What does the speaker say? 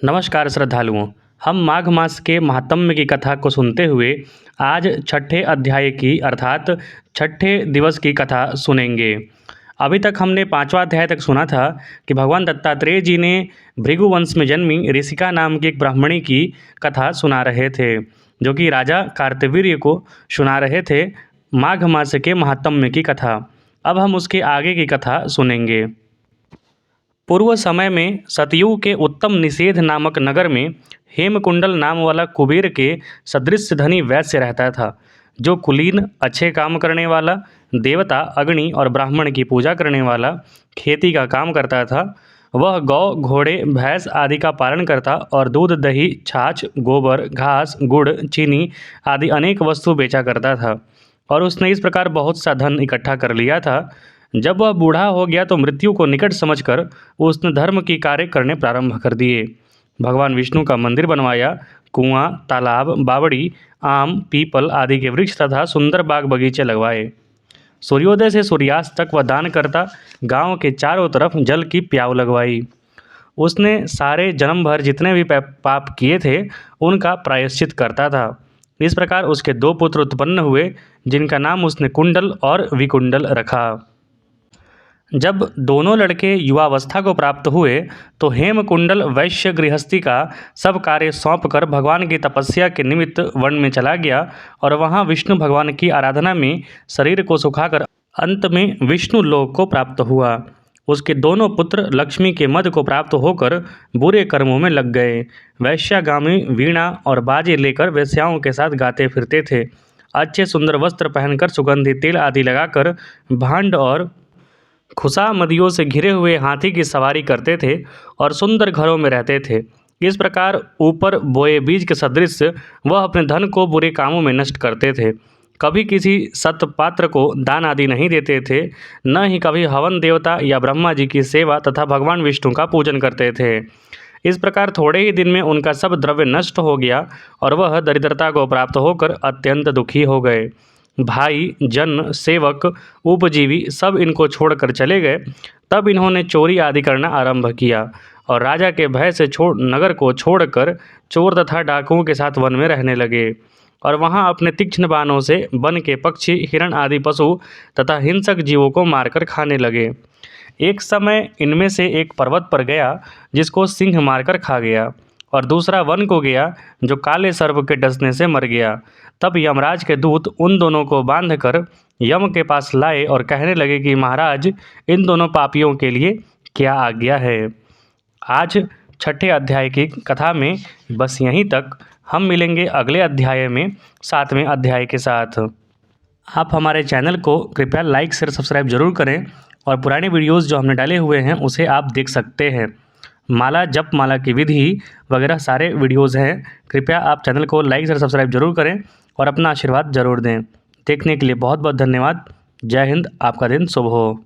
नमस्कार श्रद्धालुओं। हम माघ मास के महात्म्य की कथा को सुनते हुए आज छठे अध्याय की अर्थात छठे दिवस की कथा सुनेंगे। अभी तक हमने पांचवा अध्याय तक सुना था कि भगवान दत्तात्रेय जी ने भृगु वंश में जन्मी ऋषिका नाम की एक ब्राह्मणी की कथा सुना रहे थे, जो कि राजा कार्तवीर्य को सुना रहे थे माघ मास के महात्म्य की कथा। अब हम उसके आगे की कथा सुनेंगे। पूर्व समय में सतयुग के उत्तम निषेध नामक नगर में हेमकुंडल नाम वाला कुबेर के सदृश धनी वैश्य रहता था, जो कुलीन, अच्छे काम करने वाला, देवता, अग्नि और ब्राह्मण की पूजा करने वाला, खेती का काम करता था। वह गौ, घोड़े, भैंस आदि का पालन करता और दूध, दही, छाछ, गोबर, घास, गुड़, चीनी आदि अनेक वस्तु बेचा करता था। और उसने इस प्रकार बहुत सा धन इकट्ठा कर लिया था। जब वह बूढ़ा हो गया तो मृत्यु को निकट समझकर उसने धर्म की कार्य करने प्रारंभ कर दिए। भगवान विष्णु का मंदिर बनवाया, कुआं, तालाब, बावड़ी, आम, पीपल आदि के वृक्ष तथा सुंदर बाग बगीचे लगवाए। सूर्योदय से सूर्यास्त तक वह दान करता गांव के चारों तरफ जल की प्याऊ लगवाई। उसने सारे जन्म भर जितने भी पाप किए थे उनका प्रायश्चित करता था। इस प्रकार उसके दो पुत्र उत्पन्न हुए, जिनका नाम उसने कुंडल और विकुंडल रखा। जब दोनों लड़के युवावस्था को प्राप्त हुए तो हेमकुंडल वैश्य गृहस्थी का सब कार्य सौंपकर भगवान की तपस्या के निमित्त वन में चला गया और वहां विष्णु भगवान की आराधना में शरीर को सुखाकर अंत में विष्णु लोक को प्राप्त हुआ। उसके दोनों पुत्र लक्ष्मी के मद को प्राप्त होकर बुरे कर्मों में लग गए। वैश्यागामी वीणा और बाजे लेकर वेश्याओं के साथ गाते फिरते थे। अच्छे सुंदर वस्त्र पहनकर सुगंधित तेल आदि लगाकर भांड और खुशामदियों से घिरे हुए हाथी की सवारी करते थे और सुंदर घरों में रहते थे। इस प्रकार ऊपर बोए बीज के सदृश वह अपने धन को बुरे कामों में नष्ट करते थे। कभी किसी सत्पात्र को दान आदि नहीं देते थे, न ही कभी हवन देवता या ब्रह्मा जी की सेवा तथा भगवान विष्णु का पूजन करते थे। इस प्रकार थोड़े ही दिन में उनका सब द्रव्य नष्ट हो गया और वह दरिद्रता को प्राप्त होकर अत्यंत दुखी हो गए। भाई, जन, सेवक, उपजीवी सब इनको छोड़कर चले गए। तब इन्होंने चोरी आदि करना आरंभ किया और राजा के भय से नगर को छोड़कर चोर तथा डाकुओं के साथ वन में रहने लगे और वहां अपने तीक्ष्ण बाणों से वन के पक्षी, हिरण आदि पशु तथा हिंसक जीवों को मारकर खाने लगे। एक समय इनमें से एक पर्वत पर गया जिसको सिंह मारकर खा गया, और दूसरा वन को गया जो काले सर्प के डसने से मर गया। तब यमराज के दूत उन दोनों को बांधकर यम के पास लाए और कहने लगे कि महाराज, इन दोनों पापियों के लिए क्या आज्ञा है। आज छठे अध्याय की कथा में बस यहीं तक। हम मिलेंगे अगले अध्याय में 7वें अध्याय के साथ। आप हमारे चैनल को कृपया लाइक, शेयर, सब्सक्राइब जरूर करें और पुराने वीडियोस जो हमने डाले हुए हैं उसे आप देख सकते हैं। माला, जप माला की विधि वगैरह सारे वीडियोस हैं। कृपया आप चैनल को लाइक, शेयर, सब्सक्राइब जरूर करें और अपना आशीर्वाद जरूर दें। देखने के लिए बहुत बहुत धन्यवाद। जय हिंद। आपका दिन शुभ हो।